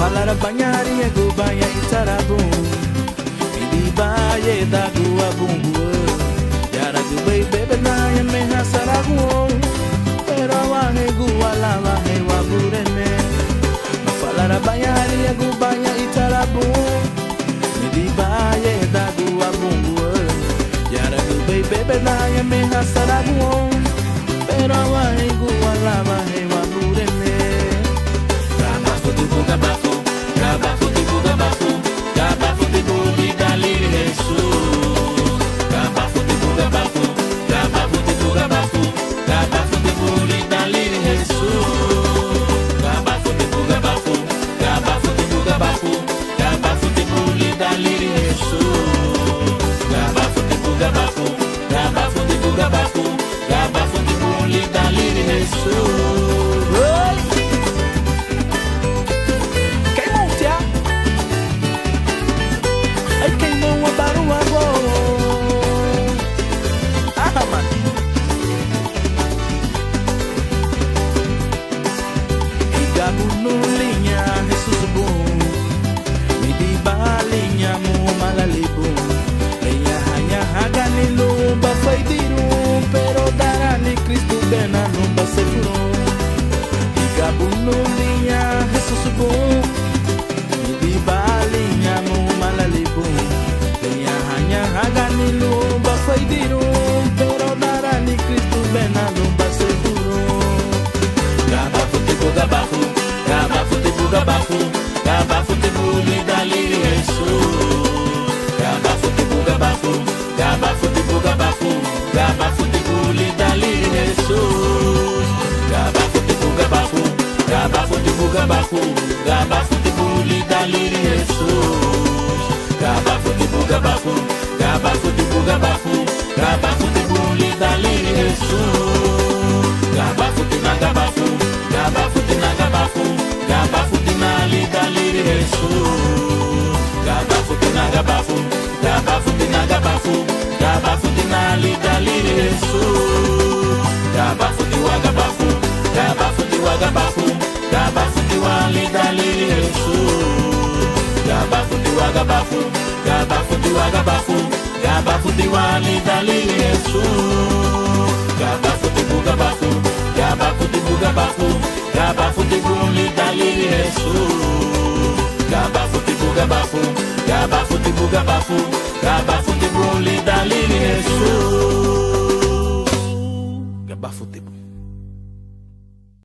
falar banharia go banha itarabum Midi baye da gua bungu Yara gu bay bebe na ya me hasaragu Pero wahe gua lava he wa bureme falar banharia go banha itarabum Midi baye da gua bungu Yara gu bay bebe na ya me hasaragu Pero wahe gua lava he wa bureme Gabafo tipo gabafo Gabafo tipo gabafo Gabafo tipo lidali Jesus Gabafo tipo gabafo Gabafo tipo gabafo Gabafo tipo lidali Jesus Gabafo tipo gabafo Gabafo tipo gabafo Gabafo tipo lidali Jesus Gabafo tipo gabafo Gabafo tipo gabafo Gabafo tipo lidali Jesus Nulinha, Jesus bom Midi balinha mu malalibu Leia hanya hagani lumba faidiru Pero darani Cristo bena lumba sefuru Igabu nulinha, Jesus bom Midi balinha mu malalibu Leia hanya hagani lumba faidiru Pero darani Cristo bena lumba sefuru Gabafo tipo gabafo Gabafo tipo gabafo Gabafo tipo lidali Jesus Gabafo tipo gabafo Gabafo tipo gabafo Gabafo tipo lidali Jesus Gabafo tipo gabafo Gabafo tipo gabafo Gabafo tipo lidali Jesus Gabafo tipo gabafo Gabafo tipo gabafo Gabafo tipo lidali Jesus Gabafo tina gabafo Gabafo tina gabafo Gabafo tina lidali Jesus Gabafo tina gabafo Gabafo tina gabafo Gabafo tina lidali Jesus Gabafo tiwa gabafo Gabafo tiwa gabafo Gabafo tiwa lidali Jesus Gabafo tiwa gabafo Gabafo tiwa gabafo Gabafo tiwa lidali Jesus Gabafo tiwa gabafo Gabafo tiwa gabafo Gabafo tipo lidali Jesus Gabafo tipo gabafo Gabafo tipo gabafo Gabafo